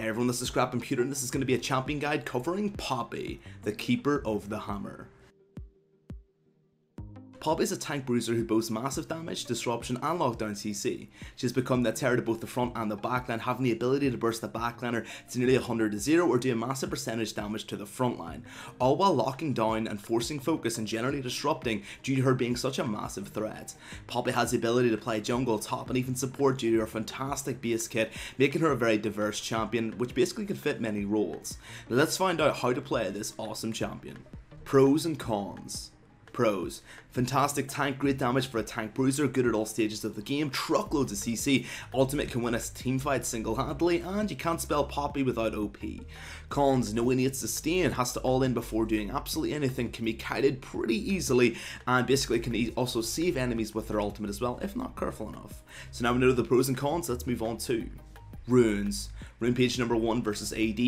Hey everyone, this is ScrapComputer and this is going to be a champion guide covering Poppy, the Keeper of the Hammer. Poppy is a tank bruiser who boasts massive damage, disruption and lockdown CC. She has become the terror to both the front and the backline, having the ability to burst the backliner to nearly 100-0 or do a massive percentage damage to the front line, all while locking down and forcing focus and generally disrupting due to her being such a massive threat. Poppy has the ability to play jungle, top and even support due to her fantastic base kit, making her a very diverse champion which basically can fit many roles. Now let's find out how to play this awesome champion. Pros and cons. Pros. Fantastic tank, great damage for a tank bruiser, good at all stages of the game, truckloads of CC, ultimate can win a team fight single-handedly, and you can't spell Poppy without OP. Cons, no innate sustain, has to all in before doing absolutely anything, can be kited pretty easily, and basically can also save enemies with her ultimate as well, if not careful enough. So now we know the pros and cons, let's move on to runes. Rune page number 1 versus AD,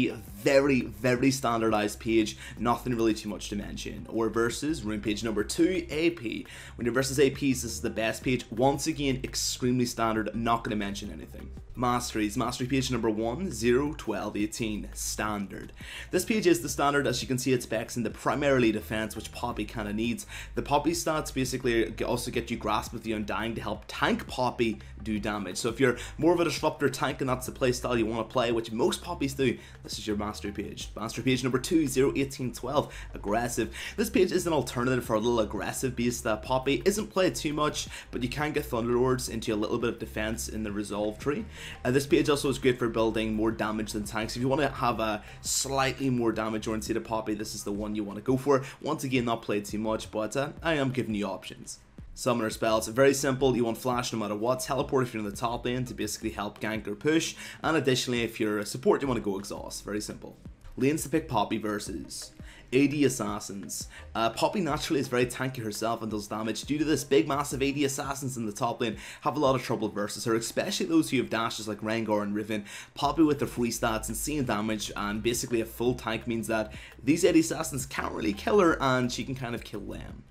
very standardized page, nothing really too much to mention. Or versus rune page number 2, AP. When you're versus APs, this is the best page. Once again, extremely standard, not going to mention anything. Masteries, mastery page number 1, 0, 12, 18, standard. This page is the standard, as you can see it specs in the primarily defense, which Poppy kind of needs. The Poppy stats basically also get you Grasp with the Undying to help tank Poppy do damage. So if you're more of a disruptor tank and that's the playstyle you want to play, which most Poppies do, this is your mastery page. Mastery page number 2, 0, 18, 12, aggressive. This page is an alternative for a little aggressive based Poppy. Isn't played too much, but you can get Thunderlords into a little bit of defense in the resolve tree. This page also is great for building more damage than tanks. If you want to have a slightly more damage oriented Poppy, this is the one you want to go for. Once again, not played too much, but I am giving you options. Summoner spells, very simple, you want flash no matter what, teleport if you're in the top lane to basically help gank or push, and additionally if you're a support you want to go exhaust, very simple. Lanes to pick Poppy versus AD Assassins. Poppy naturally is very tanky herself and does damage. Due to this, big massive AD Assassins in the top lane have a lot of trouble versus her, especially those who have dashes like Rengar and Riven. Poppy with the free stats, insane damage, and basically a full tank means that these AD Assassins can't really kill her and she can kind of kill them.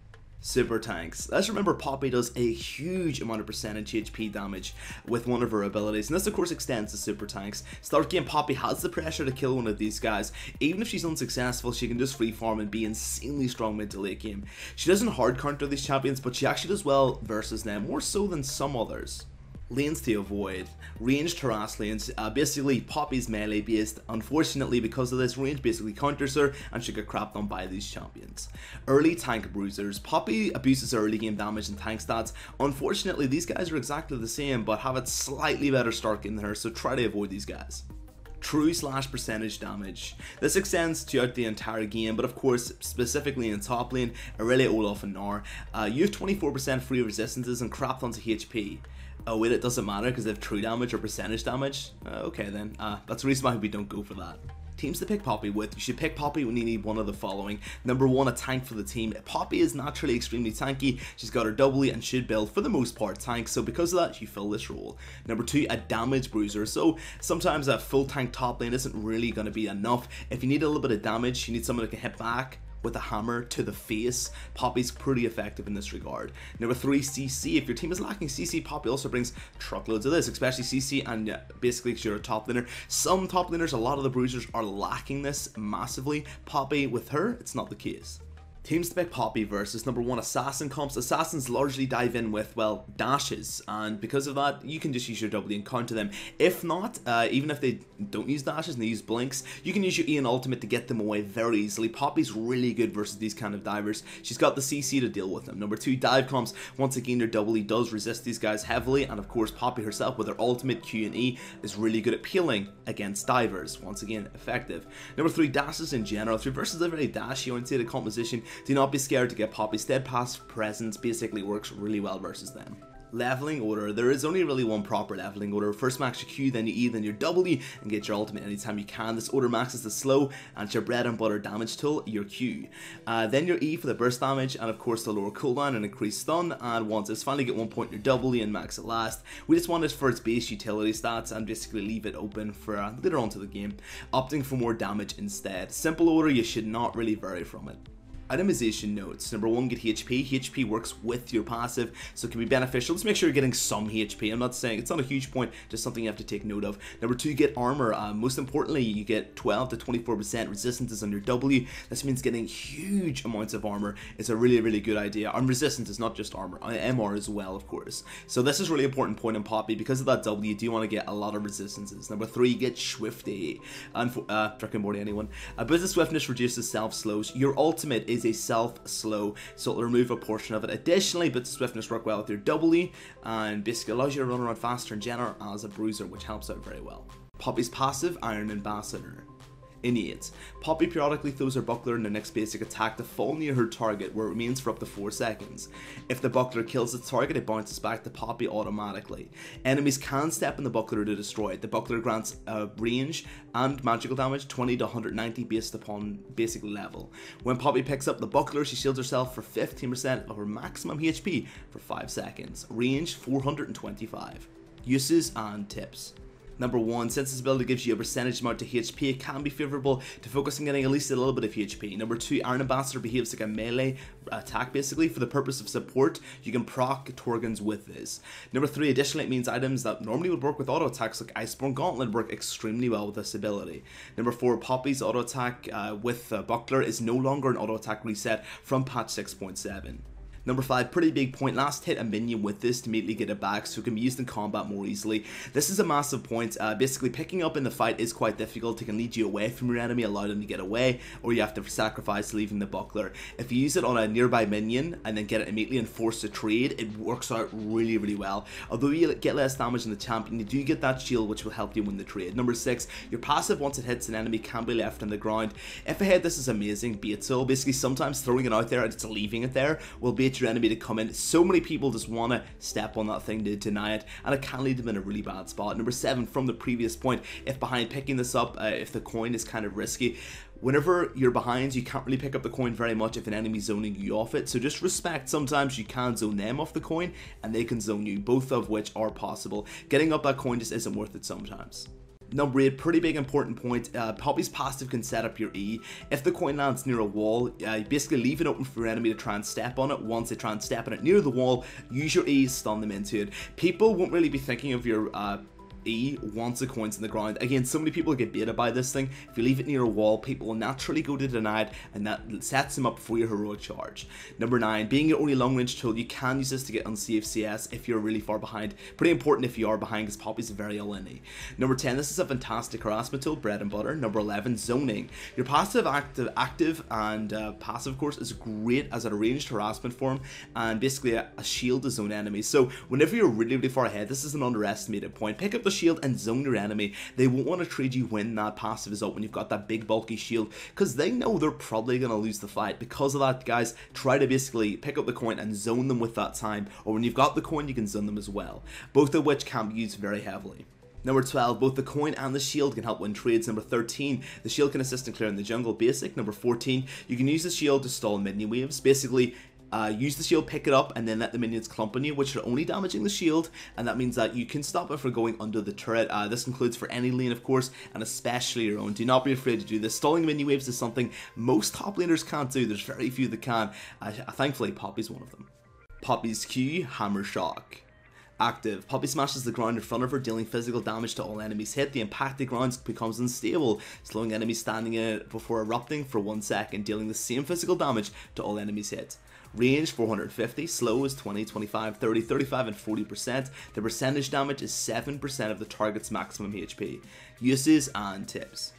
Super tanks. Let's remember Poppy does a huge amount of percentage HP damage with one of her abilities, and this of course extends to super tanks. Start game, Poppy has the pressure to kill one of these guys. Even if she's unsuccessful, she can just free farm and be insanely strong mid to late game. She doesn't hard counter these champions, but she actually does well versus them, more so than some others. Lanes to avoid. Ranged harass lanes, basically Poppy's melee based. Unfortunately, because of this, range basically counters her and she get crapped on by these champions. Early tank bruisers. Poppy abuses early game damage and tank stats. Unfortunately, these guys are exactly the same but have a slightly better start game than her, so try to avoid these guys. True / percentage damage. This extends throughout the entire game, but of course, specifically in top lane, Aurelia, Olaf and Gnar, you have 24% free resistances and crapped onto HP. Oh wait, it doesn't matter because they have true damage or percentage damage? Okay then, that's the reason why we don't go for that. Teams to pick Poppy with. You should pick Poppy when you need one of the following. Number 1, a tank for the team. Poppy is naturally extremely tanky. She's got her W and should build, for the most part, tank, so because of that, you fill this role. Number 2, a damage bruiser. So sometimes a full tank top lane isn't really going to be enough. If you need a little bit of damage, you need someone who can hit back with a hammer to the face. Poppy's pretty effective in this regard. Number 3, CC. If your team is lacking CC, Poppy also brings truckloads of this, especially CC and basically if you're a top laner. Some top laners, a lot of the bruisers are lacking this massively. Poppy, with her, it's not the case. Teams to pick Poppy versus number 1, assassin comps. Assassins largely dive in with, well, dashes, and because of that, you can just use your W and counter them. If not, even if they don't use dashes and they use blinks, you can use your E and ultimate to get them away very easily. Poppy's really good versus these kind of divers. She's got the CC to deal with them. Number 2, dive comps. Once again, your W does resist these guys heavily, and of course, Poppy herself with her ultimate Q and E is really good at peeling against divers. Once again, effective. Number 3, dashes in general. If you're versus a very dashy oriented composition, do not be scared to get Poppy. Steadfast presence basically works really well versus them. Leveling order. There is only really one proper leveling order. First max your Q, then your E, then your W, and get your ultimate anytime you can. This order maxes the slow and your bread and butter damage tool, your Q. Then your E for the burst damage, and of course the lower cooldown and increased stun, and once it's finally get 1 point your W and max it last. We just want it for its base utility stats and basically leave it open for later on to the game, opting for more damage instead. Simple order, you should not really vary from it. Itemization notes. Number 1, get HP. HP works with your passive, so it can be beneficial. Just make sure you're getting some HP. I'm not saying it's not a huge point, just something you have to take note of. Number 2, get armor. Most importantly, you get 12 to 24% resistances on your W. This means getting huge amounts of armor is a really good idea. And resistance is not just armor, MR as well, of course. So this is a really important point in Poppy. Because of that W, you do want to get a lot of resistances. Number 3, get Swifty. And frickin' boarding anyone. Boost of swiftness reduces self slows. Your ultimate is a self-slow, so it'll remove a portion of it. Additionally, bits of swiftness work well with your W, and basically allows you to run around faster in general as a bruiser, which helps out very well. Poppy's passive, Iron Ambassador. Innate. Poppy periodically throws her buckler in the next basic attack to fall near her target, where it remains for up to 4 seconds. If the buckler kills its target, it bounces back to Poppy automatically. Enemies can step in the buckler to destroy it. The buckler grants range and magical damage 20 to 190 based upon basic level. When Poppy picks up the buckler, she shields herself for 15% of her maximum HP for 5 seconds. Range 425. Uses and tips. Number 1, since this ability gives you a percentage amount to HP, it can be favourable to focus on getting at least a little bit of HP. Number 2, Iron Ambassador behaves like a melee attack basically. For the purpose of support, you can proc Torgans with this. Number 3, additionally, it means items that normally would work with auto attacks like Iceborne Gauntlet work extremely well with this ability. Number 4, Poppy's auto attack with Buckler is no longer an auto attack reset from patch 6.7. Number 5, pretty big point, last hit a minion with this to immediately get it back so it can be used in combat more easily. This is a massive point. Basically picking up in the fight is quite difficult. It can lead you away from your enemy, allow them to get away, or you have to sacrifice leaving the buckler. If you use it on a nearby minion and then get it immediately and force to trade, it works out really well. Although you get less damage in the champion, you do get that shield which will help you win the trade. Number 6, your passive once it hits an enemy can be left on the ground. If ahead, this is amazing, bait so. Basically sometimes throwing it out there and just leaving it there will bait your enemy to come in. So many people just want to step on that thing to deny it, and it can lead them in a really bad spot. Number 7, from the previous point, if behind picking this up, if the coin is kind of risky, whenever you're behind, you can't really pick up the coin very much if an enemy's zoning you off it, so just respect. Sometimes you can zone them off the coin and they can zone you, both of which are possible. Getting up that coin just isn't worth it sometimes. Number 8, pretty big important point, Poppy's passive can set up your E. If the coin lands near a wall, basically leave it open for your enemy to try and step on it. Once they try and step on it near the wall, use your E, stun them into it. People won't really be thinking of your E once the coin's in the ground. Again, so many people get baited by this thing. If you leave it near a wall, people will naturally go to deny it, and that sets them up for your heroic charge. Number 9, being your only long range tool, you can use this to get unsafe CS if you're really far behind. Pretty important if you are behind, because Poppy's very LNE. Number 10, this is a fantastic harassment tool, bread and butter. Number 11, zoning. Your passive, active and passive, of course, is great as a ranged harassment form, and basically a shield to zone enemies. So whenever you're really far ahead, this is an underestimated point. Pick up the shield and zone your enemy. They won't want to trade you when that passive is up, when you've got that big bulky shield, because they know they're probably going to lose the fight. Because of that, guys, try to basically pick up the coin and zone them with that time, or when you've got the coin, you can zone them as well, both of which can be used very heavily. Number 12, both the coin and the shield can help win trades. Number 13, the shield can assist in clearing the jungle, basic. Number 14, you can use the shield to stall minion waves. Basically, use the shield, pick it up, and then let the minions clump on you, which are only damaging the shield, and that means that you can stop it from going under the turret. This includes for any lane, of course, and especially your own. Do not be afraid to do this. Stalling minion waves is something most top laners can't do. There's very few that can. Thankfully, Poppy's one of them. Poppy's Q, Hammer Shock. Active. Poppy smashes the ground in front of her, dealing physical damage to all enemies hit. The impacted ground becomes unstable, slowing enemies standing in it before erupting for 1 second, dealing the same physical damage to all enemies hit. Range 450, slow is 20, 25, 30, 35, and 40%. The percentage damage is 7% of the target's maximum HP. Uses and tips.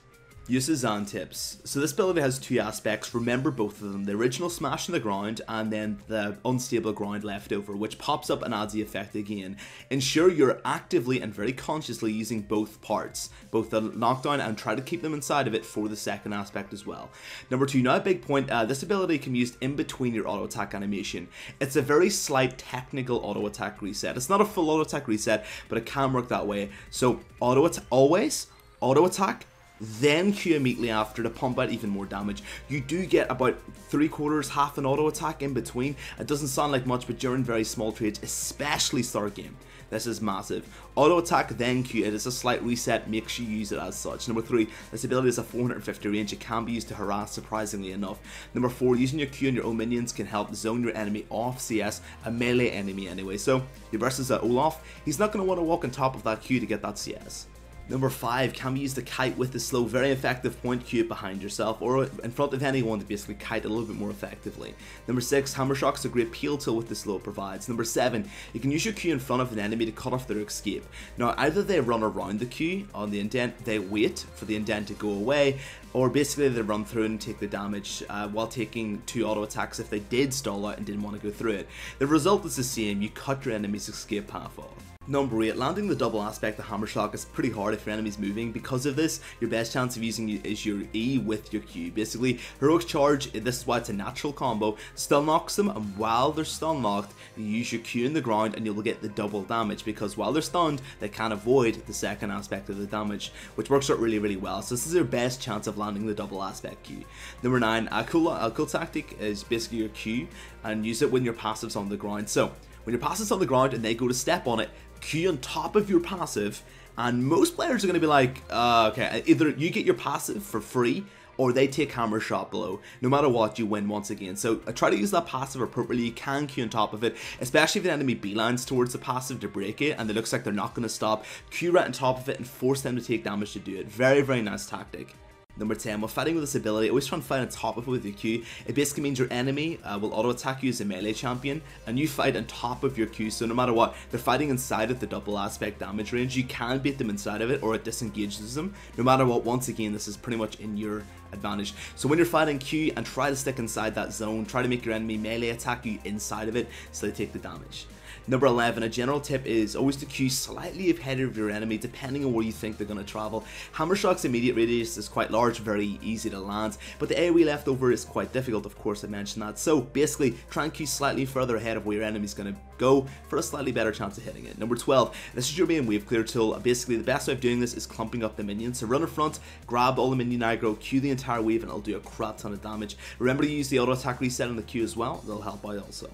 Uses and tips. So this ability has 2 aspects. Remember both of them. The original smash in the ground and then the unstable ground left over, which pops up and adds the effect again. Ensure you're actively and very consciously using both parts, both the knockdown, and try to keep them inside of it for the second aspect as well. Number 2, now a big point, this ability can be used in between your auto attack animation. It's a very slight technical auto attack reset. It's not a full auto attack reset, but it can work that way. So always auto attack, then Q immediately after to pump out even more damage. You do get about 3/4, half an auto attack in between. It doesn't sound like much, but during very small trades, especially start game, this is massive. Auto attack, then Q. It is a slight reset. Make sure you use it as such. Number 3, this ability is a 450 range. It can be used to harass, surprisingly enough. Number 4, using your Q and your own minions can help zone your enemy off CS, a melee enemy anyway. So, your versus Olaf, he's not going to want to walk on top of that Q to get that CS. Number 5, can be used to kite with the slow, very effective point Q behind yourself or in front of anyone to basically kite a little bit more effectively. Number 6, hammer shock is a great peel tool with the slow it provides. Number 7, you can use your Q in front of an enemy to cut off their escape. Now either they run around the Q on the indent, they wait for the indent to go away, or basically they run through and take the damage while taking 2 auto attacks if they did stall out and didn't want to go through it. The result is the same, you cut your enemy's escape path off. Number 8, landing the double aspect of hammer shock is pretty hard if your enemy's moving. Because of this, your best chance of using it is your E with your Q. Basically, heroic charge, this is why it's a natural combo, stun knocks them, and while they're stun locked, you use your Q in the ground and you'll get the double damage, because while they're stunned, they can avoid the second aspect of the damage, which works out really well. So this is your best chance of landing the double aspect Q. Number 9, a cool tactic is basically your Q, and use it when your passive's on the ground. So when your passive's on the ground and they go to step on it, Q on top of your passive, and most players are going to be like, okay, either you get your passive for free or they take hammer shot below. No matter what, you win once again. So try to use that passive appropriately. You can Q on top of it, especially if the enemy beelines towards the passive to break it and it looks like they're not going to stop. Q right on top of it and force them to take damage to do it. Very nice tactic. Number 10, while fighting with this ability, always try and fight on top of it with your Q. It basically means your enemy will auto attack you as a melee champion, and you fight on top of your Q, so no matter what, they're fighting inside of the double aspect damage range. You can beat them inside of it, or it disengages them. No matter what, once again, this is pretty much in your advantage. So when you're fighting Q and try to stick inside that zone, try to make your enemy melee attack you inside of it, so they take the damage. Number 11, a general tip is always to Q slightly ahead of your enemy depending on where you think they're going to travel. Hammer shock's immediate radius is quite large, very easy to land, but the AoE leftover is quite difficult, of course I mentioned that. So basically try and Q slightly further ahead of where your enemy's going to go for a slightly better chance of hitting it. Number 12, this is your main wave clear tool. Basically the best way of doing this is clumping up the minions. So run in front, grab all the minion aggro, Q the entire wave, and it'll do a crap ton of damage. Remember to use the auto attack reset on the Q as well, that'll help out also.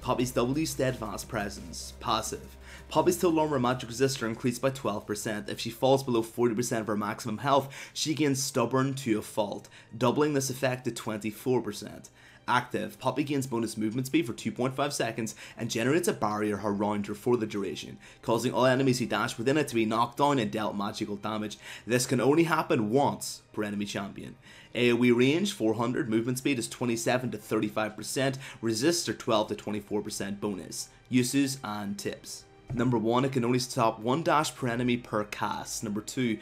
Poppy's W Steadfast Presence, passive. Poppy's till armor magic resistor increased by 12%. If she falls below 40% of her maximum health, she gains Stubborn to a fault, doubling this effect to 24%. Active, Poppy gains bonus movement speed for 2.5 seconds and generates a barrier around her for the duration, causing all enemies who dash within it to be knocked down and dealt magical damage. This can only happen once per enemy champion. AoE range 400, movement speed is 27 to 35%, resistor 12 to 24% bonus. Uses and tips. Number 1, it can only stop 1 dash per enemy per cast. Number 2,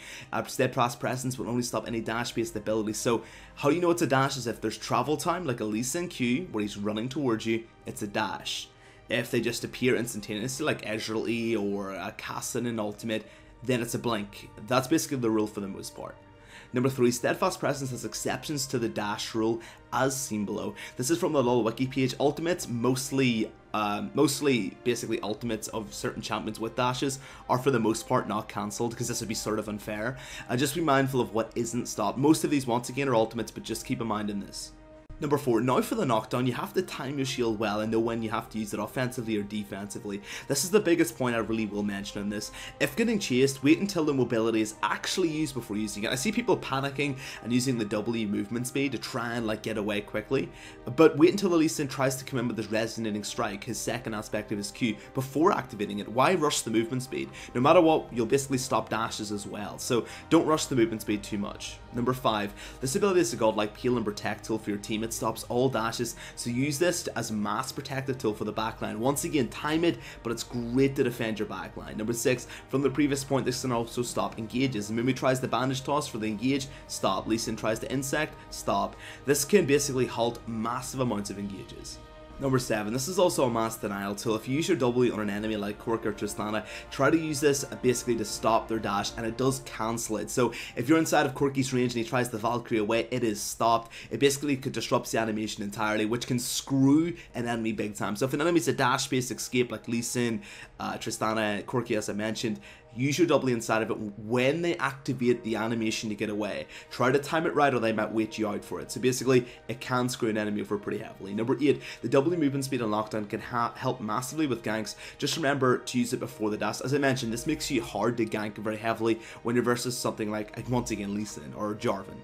Steadfast Presence will only stop any dash based ability. So how do you know it's a dash is if there's travel time, like a Lee Sin Q where he's running towards you, it's a dash. If they just appear instantaneously like Ezreal E or a Cassin in Ultimate, then it's a blink. That's basically the rule for the most part. Number 3, Steadfast Presence has exceptions to the dash rule as seen below. This is from the LoL wiki page. Ultimates, mostly basically ultimates of certain champions with dashes are for the most part not cancelled, because this would be sort of unfair. Just be mindful of what isn't stopped. Most of these once again are ultimates, but just keep in mind in this. Number 4, now for the knockdown, you have to time your shield well and know when you have to use it offensively or defensively. This is the biggest point I really will mention in this. If getting chased, wait until the mobility is actually used before using it. I see people panicking and using the W movement speed to try and get away quickly, but wait until the Lee Sin tries to come in with his resonating strike, his second aspect of his Q, before activating it. Why rush the movement speed? No matter what, you'll basically stop dashes as well, so don't rush the movement speed too much. Number 5, this ability is a godlike peel and protect tool for your team. It stops all dashes, so use this as a mass protective tool for the backline. Once again, time it, but it's great to defend your backline. Number 6, from the previous point, this can also stop engages. Mimi tries the bandage toss for the engage, stop. Lee Sin tries the insect, stop. This can basically halt massive amounts of engages. Number 7, this is also a mass denial tool. If you use your W on an enemy like Corki or Tristana, try to use this basically to stop their dash, and it does cancel it. So if you're inside of Corki's range and he tries the Valkyrie away, it is stopped. It basically could disrupt the animation entirely, which can screw an enemy big time. So if an enemy's a dash based escape like Lee Sin, Tristana, Corki as I mentioned, use your W inside of it when they activate the animation to get away. Try to time it right or they might wait you out for it. So basically, it can screw an enemy over pretty heavily. Number 8, the W movement speed on lockdown can help massively with ganks. Just remember to use it before the dash. As I mentioned, this makes you hard to gank very heavily when you're versus something like, once again, Lee Sin or Jarvan.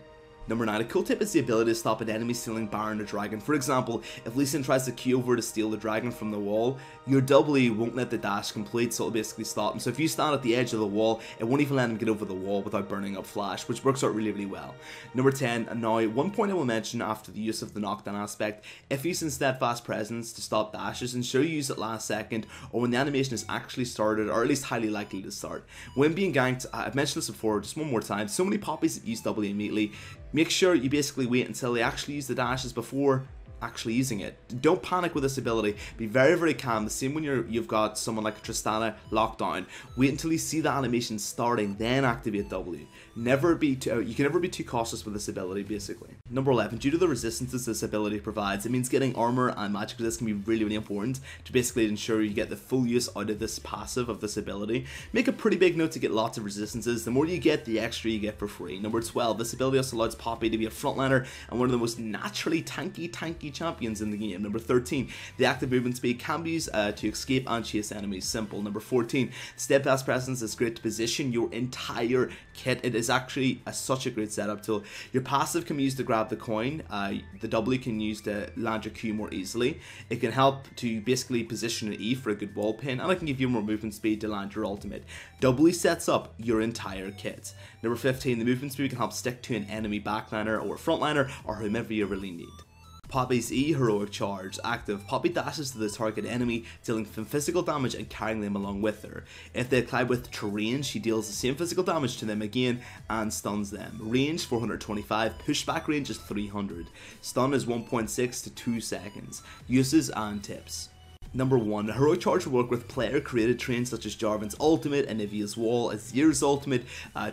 Number 9, a cool tip is the ability to stop an enemy stealing Baron or Dragon. For example, if Lee Sin tries to queue over to steal the Dragon from the wall, your W won't let the dash complete, so it'll basically stop him. So if you stand at the edge of the wall, it won't even let him get over the wall without burning up Flash, which works out really, really well. Number 10, now one point I will mention after the use of the knockdown aspect, if using Steadfast Presence to stop dashes, ensure you use it last second or when the animation is actually started, or at least highly likely to start. When being ganked, I've mentioned this before, just one more time, so many poppies that use W immediately. Make sure you basically wait until they actually use the dashes before actually using it. Don't panic with this ability. Be very, very calm. The same when you've got someone like Tristana locked down. Wait until you see the animation starting, then activate W. You can never be too cautious with this ability, basically. Number 11, due to the resistances this ability provides, it means getting armor and magic resist can be really, really important to basically ensure you get the full use out of this passive of this ability. Make a pretty big note to get lots of resistances. The more you get, the extra you get for free. Number 12, this ability also allows Poppy to be a frontliner and one of the most naturally tanky champions in the game. Number 13, the active movement speed can be used to escape and chase enemies. Simple. Number 14, Steadfast Presence is great to position your entire kit. It is actually such a great setup tool. Your passive can be used to grab the coin. The W can use to land your Q more easily. It can help to basically position an E for a good wall pin, and it can give you more movement speed to land your ultimate. W sets up your entire kit. Number 15, the movement speed can help stick to an enemy backliner or frontliner or whomever you really need. Poppy's E heroic charge active. Poppy dashes to the target enemy, dealing physical damage and carrying them along with her. If they apply with terrain, she deals the same physical damage to them again and stuns them. Range 425, pushback range is 300. Stun is 1.6 to 2 seconds. Uses and tips. Number 1, a heroic charge will work with player created trains such as Jarvan's ultimate, Anivia's wall, Azir's ultimate,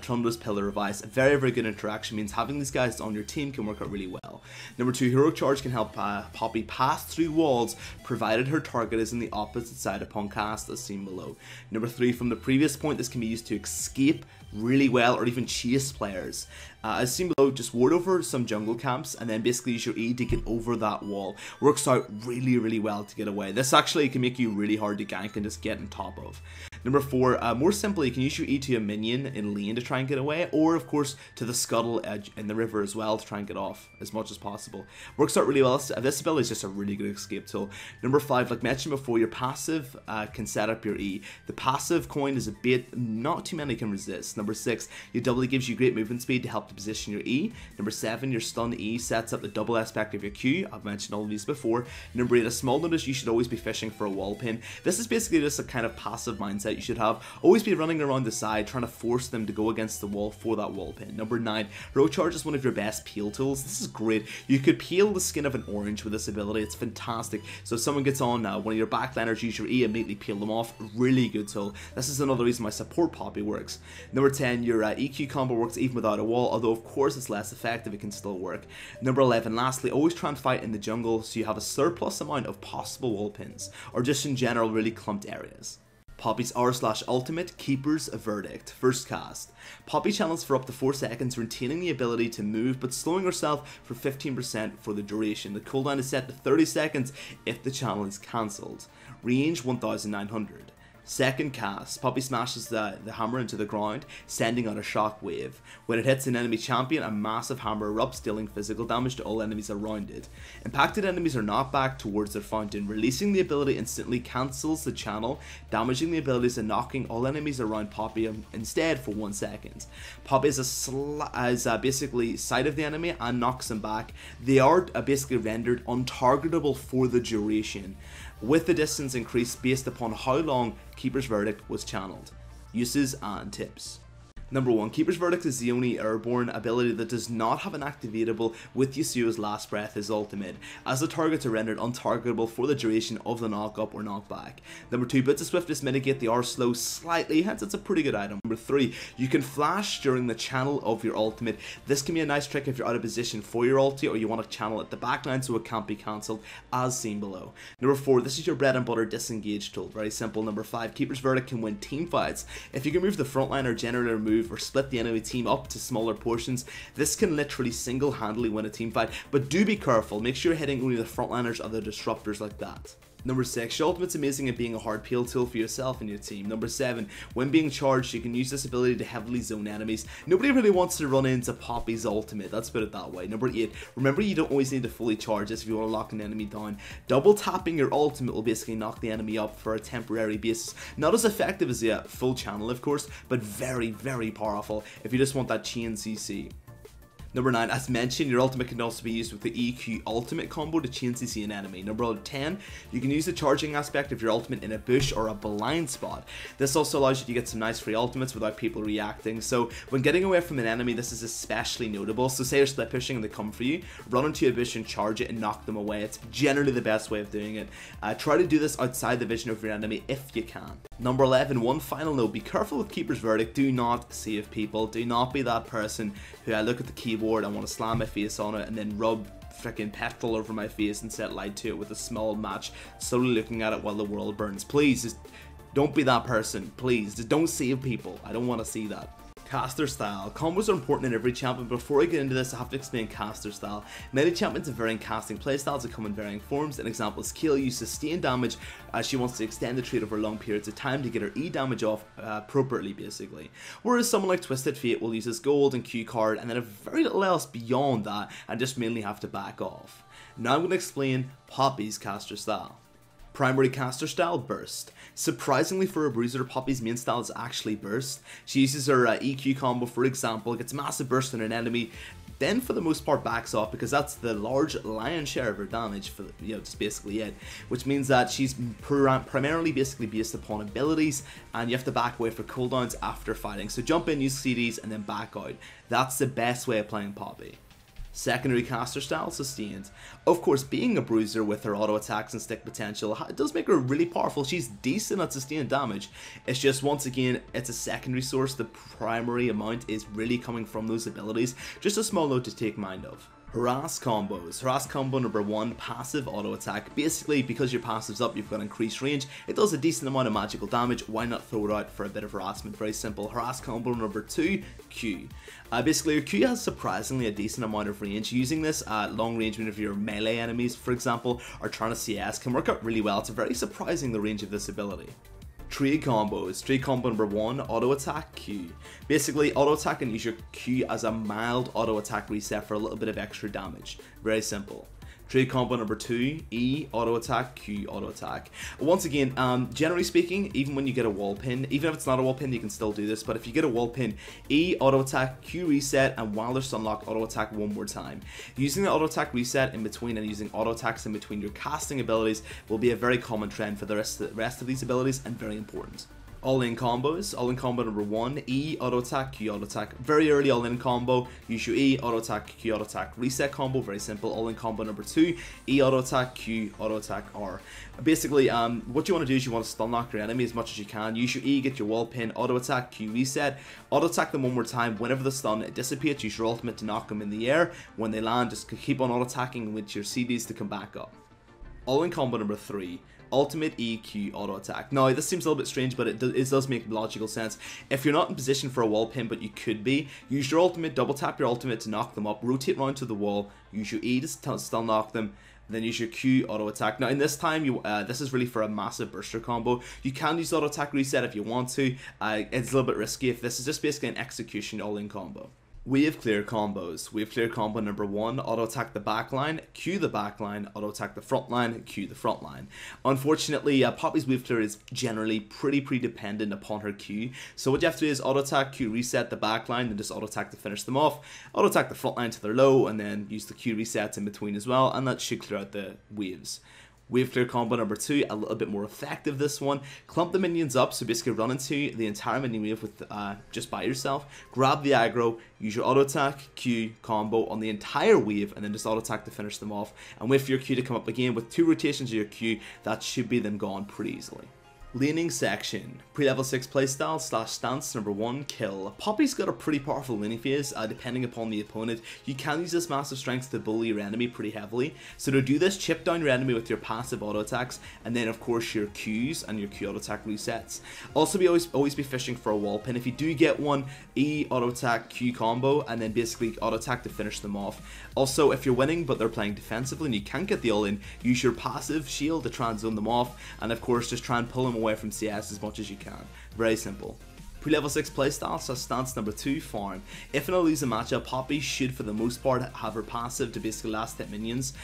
Trunda's pillar of ice. A very, very good interaction, means having these guys on your team can work out really well. Number 2, heroic charge can help Poppy pass through walls provided her target is on the opposite side upon cast, as seen below. Number 3, from the previous point, this can be used to escape really well or even chase players. As seen below, just ward over some jungle camps and then basically use your E to get over that wall. Works out really, really well to get away. This actually can make you really hard to gank and just get on top of. Number 4, more simply, you can use your E to a minion in lane to try and get away, or of course to the scuttle edge in the river as well to try and get off as much as possible. Works out really well. This ability is just a really good escape tool. Number 5, like mentioned before, your passive can set up your E. The passive coin is a bait not too many can resist. Number 6, your W gives you great movement speed to help to position your E. Number 7, your stun E sets up the double aspect of your Q. I've mentioned all of these before. Number 8, a small notice, you should always be fishing for a wall pin. This is basically just a kind of passive mindset you should have. Always be running around the side trying to force them to go against the wall for that wall pin. Number 9, heroic charge is one of your best peel tools. This is great. You could peel the skin of an orange with this ability. It's fantastic. So if someone gets on one of your backliners, use your E, immediately peel them off. Really good tool. This is another reason why support Poppy works. Number 10, your EQ combo works even without a wall, although of course it's less effective, it can still work. Number 11, lastly, always try and fight in the jungle so you have a surplus amount of possible wall pins, or just in general really clumped areas. Poppy's R/ultimate, Keeper's Verdict. First cast. Poppy channels for up to 4 seconds, retaining the ability to move but slowing herself for 15% for the duration. The cooldown is set to 30 seconds if the channel is cancelled. Range 1900. Second cast, Poppy smashes the hammer into the ground, sending out a shock wave. When it hits an enemy champion, a massive hammer erupts, dealing physical damage to all enemies around it. Impacted enemies are knocked back towards their fountain. Releasing the ability instantly cancels the channel, damaging the abilities and knocking all enemies around Poppy instead for 1 second. Poppy is basically sight of the enemy and knocks them back. They are basically rendered untargetable for the duration, with the distance increased based upon how long Keeper's Verdict was channeled. Uses and tips. Number 1, Keeper's Verdict is the only airborne ability that does not have an activatable with Yasuo's last breath, his ultimate, as the targets are rendered untargetable for the duration of the knock-up or knockback. Number 2, Bits of Swiftness mitigate the R slow slightly, hence it's a pretty good item. Number 3, you can flash during the channel of your ultimate. This can be a nice trick if you're out of position for your ulti or you want to channel at the backline so it can't be cancelled, as seen below. Number 4, this is your bread and butter disengage tool, very simple. Number 5, Keeper's Verdict can win team fights. If you can move the front line or generally remove or split the enemy team up to smaller portions, this can literally single-handedly win a team fight, but do be careful, make sure you're hitting only the frontliners or the disruptors like that. Number 6, your ultimate's amazing at being a hard peel tool for yourself and your team. Number 7, when being charged, you can use this ability to heavily zone enemies. Nobody really wants to run into Poppy's ultimate, let's put it that way. Number 8, remember you don't always need to fully charge this if you want to lock an enemy down. Double tapping your ultimate will basically knock the enemy up for a temporary basis. Not as effective as the full channel, of course, but very, very powerful if you just want that chain CC. Number 9, as mentioned, your ultimate can also be used with the EQ ultimate combo to chain CC an enemy. Number 10, you can use the charging aspect of your ultimate in a bush or a blind spot. This also allows you to get some nice free ultimates without people reacting. So when getting away from an enemy, this is especially notable. So say you're split pushing and they come for you, run into a bush and charge it and knock them away. It's generally the best way of doing it. Try to do this outside the vision of your enemy if you can. Number 11, one final note, be careful with Keeper's Verdict, do not save people. Do not be that person who I look at the keyboard and want to slam my face on it and then rub freaking petrol over my face and set light to it with a small match, slowly looking at it while the world burns. Please, just don't be that person. Please, just don't save people. I don't want to see that. Caster style. Combos are important in every champion. Before I get into this, I have to explain caster style. Many champions have varying casting playstyles that come in varying forms. An example is Kale uses sustained damage as she wants to extend the trait over long periods of time to get her E damage off appropriately, basically. Whereas someone like Twisted Fate will use his gold and Q card and then have very little else beyond that and just mainly have to back off. Now I'm going to explain Poppy's caster style. Primary caster style, Burst. Surprisingly for a bruiser, Poppy's main style is actually Burst. She uses her EQ combo, for example, gets massive burst on an enemy, then for the most part backs off because that's the large lion's share of her damage, for just basically it, which means that she's primarily basically based upon abilities and you have to back away for cooldowns after fighting. So jump in, use CDs and then back out. That's the best way of playing Poppy. Secondary caster style, Sustained. Of course, being a bruiser with her auto attacks and stick potential, it does make her really powerful. She's decent at sustained damage. It's just, once again, it's a secondary source. The primary amount is really coming from those abilities. Just a small note to take mind of. Harass combos. Harass combo number 1, passive auto attack. Basically, because your passive's up, you've got increased range. It does a decent amount of magical damage. Why not throw it out for a bit of harassment? Very simple. Harass combo number 2, Q. Basically, your Q has surprisingly a decent amount of range. Using this at long range, when if your melee enemies, for example, are trying to CS, can work out really well. It's very surprising, the range of this ability. Trade combos. Trade combo number 1, auto attack Q. Basically, auto attack and use your Q as a mild auto attack reset for a little bit of extra damage. Very simple. Trade combo number 2, E, auto attack, Q, auto attack. Once again, generally speaking, even when you get a wall pin, even if it's not a wall pin, you can still do this, but if you get a wall pin, E, auto attack, Q reset, and while they're sunlocked, auto attack one more time. Using the auto attack reset in between and using auto attacks in between your casting abilities will be a very common trend for the rest of these abilities and very important. All-in combos. All-in combo number 1, E, auto attack, Q, auto attack. Very early all-in combo, use your E, auto attack, Q, auto attack. Reset combo, very simple. All-in combo number 2, E, auto attack, Q, auto attack, R. Basically, what you want to do is you want to stun lock your enemy as much as you can. Use your E, get your wall pin, auto attack, Q, reset. Auto attack them one more time. Whenever the stun dissipates, use your ultimate to knock them in the air. When they land, just keep on auto attacking with your CDs to come back up. All-in combo number 3. Ultimate EQ auto attack. Now this seems a little bit strange, but it does make logical sense. If you're not in position for a wall pin but you could be, use your ultimate, double tap your ultimate to knock them up, rotate round to the wall, use your E to stun knock them, then use your Q auto attack. Now in this time, this is really for a massive burster combo. You can use auto attack reset if you want to. It's a little bit risky if this is just basically an execution all-in combo. Wave clear combos. Wave clear combo number 1, auto attack the backline, Q the backline, auto attack the frontline, Q the frontline. Unfortunately, Poppy's wave clear is generally pretty dependent upon her Q. So what you have to do is auto attack, Q reset the backline, then just auto attack to finish them off. Auto attack the frontline to their low, and then use the Q resets in between as well, and that should clear out the waves. Wave clear combo number 2, a little bit more effective this one. Clump the minions up, so basically run into the entire minion wave with just by yourself. Grab the aggro, use your auto attack, Q combo on the entire wave, and then just auto attack to finish them off. And wait for your Q to come up again with 2 rotations of your Q, that should be them gone pretty easily. Laning section, pre-level 6 playstyle / stance number 1, kill. Poppy's got a pretty powerful laning phase depending upon the opponent. You can use this massive strength to bully your enemy pretty heavily. So to do this, chip down your enemy with your passive auto attacks, and then of course your Qs and your Q auto attack resets. Also always be fishing for a wall pin. If you do get one, E auto attack Q combo, and then basically auto attack to finish them off. Also, if you're winning but they're playing defensively and you can't get the all in, use your passive shield to try and zone them off, and of course just try and pull them away from CS as much as you can. Very simple. Pre-level 6 playstyle / stance number 2, farm. If in a losing matchup, Poppy should for the most part have her passive to basically last hit minions.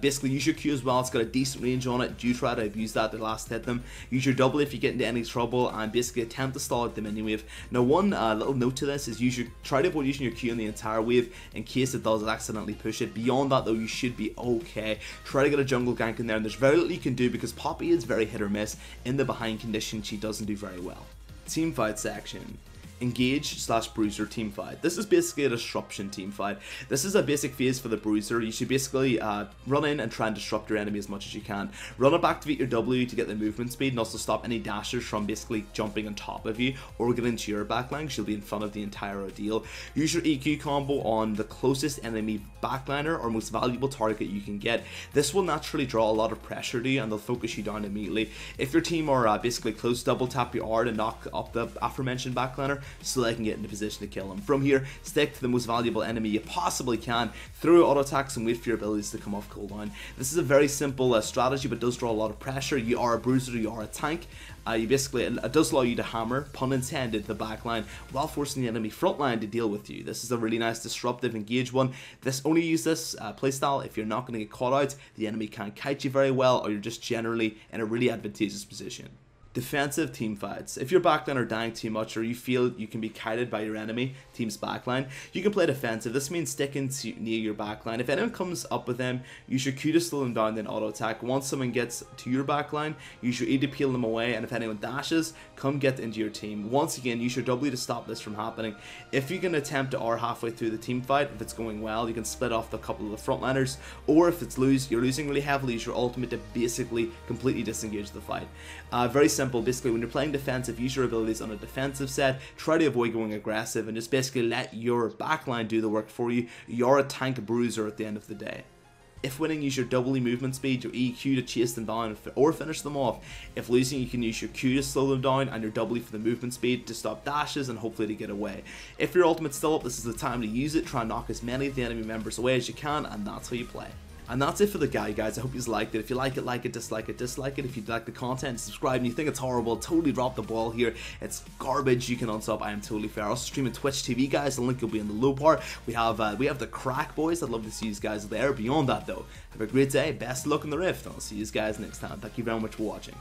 Basically use your Q as well, it's got a decent range on it. Do try to abuse that to last hit them. Use your double if you get into any trouble, and basically attempt to stall out the minion wave. Now one little note to this is try to avoid using your Q on the entire wave in case it does accidentally push it. Beyond that though, you should be okay. Try to get a jungle gank in there, and there's very little you can do because Poppy is very hit or miss. In the behind condition, she doesn't do very well. Team fight section. Engage / bruiser team fight. This is basically a disruption team fight. This is a basic phase for the bruiser. You should basically run in and try and disrupt your enemy as much as you can. Run up, activate your W to get the movement speed, and also stop any dashers from basically jumping on top of you or get into your backline. She'll be in front of the entire ordeal. Use your EQ combo on the closest enemy backliner or most valuable target you can get. This will naturally draw a lot of pressure to you, and they'll focus you down immediately. If your team are basically close, double tap your R to knock up the aforementioned backliner so they can get into position to kill him. From here, stick to the most valuable enemy you possibly can, throw auto attacks and wait for your abilities to come off cooldown. This is a very simple strategy, but does draw a lot of pressure. You are a bruiser, you are a tank. It does allow you to hammer, pun intended, the backline while forcing the enemy frontline to deal with you. This is a really nice disruptive engage one. Only use this playstyle if you're not going to get caught out, the enemy can't kite you very well, or you're just generally in a really advantageous position. Defensive team fights. If your backline are dying too much or you feel you can be kited by your enemy team's backline, you can play defensive. This means sticking near your backline. If anyone comes up with them, use your Q to slow them down, then auto attack. Once someone gets to your backline, use your E to peel them away, and if anyone dashes, come get into your team. Once again, use your W to stop this from happening. If you can attempt to R halfway through the team fight, if it's going well, you can split off a couple of the frontliners, or if you're losing really heavily, use your ultimate to basically completely disengage the fight. Very simple. Basically, when you're playing defensive, use your abilities on a defensive set. Try to avoid going aggressive and just basically let your backline do the work for you. You're a tank bruiser at the end of the day. If winning, use your double movement speed, your EQ to chase them down or finish them off. If losing, you can use your Q to slow them down and your W for the movement speed to stop dashes and hopefully to get away. If your ultimate's still up, this is the time to use it. Try and knock as many of the enemy members away as you can, and that's how you play. And that's it for the guide, guys. I hope you liked it. If you like it, dislike it, dislike it. If you like the content, subscribe. And you think it's horrible, totally drop the ball here. It's garbage. You can unsub. I am totally fair. Also streaming Twitch TV, guys. The link will be in the low part. We have the crack boys. I'd love to see you guys there. Beyond that, though, have a great day. Best of luck in the rift. I'll see you guys next time. Thank you very much for watching.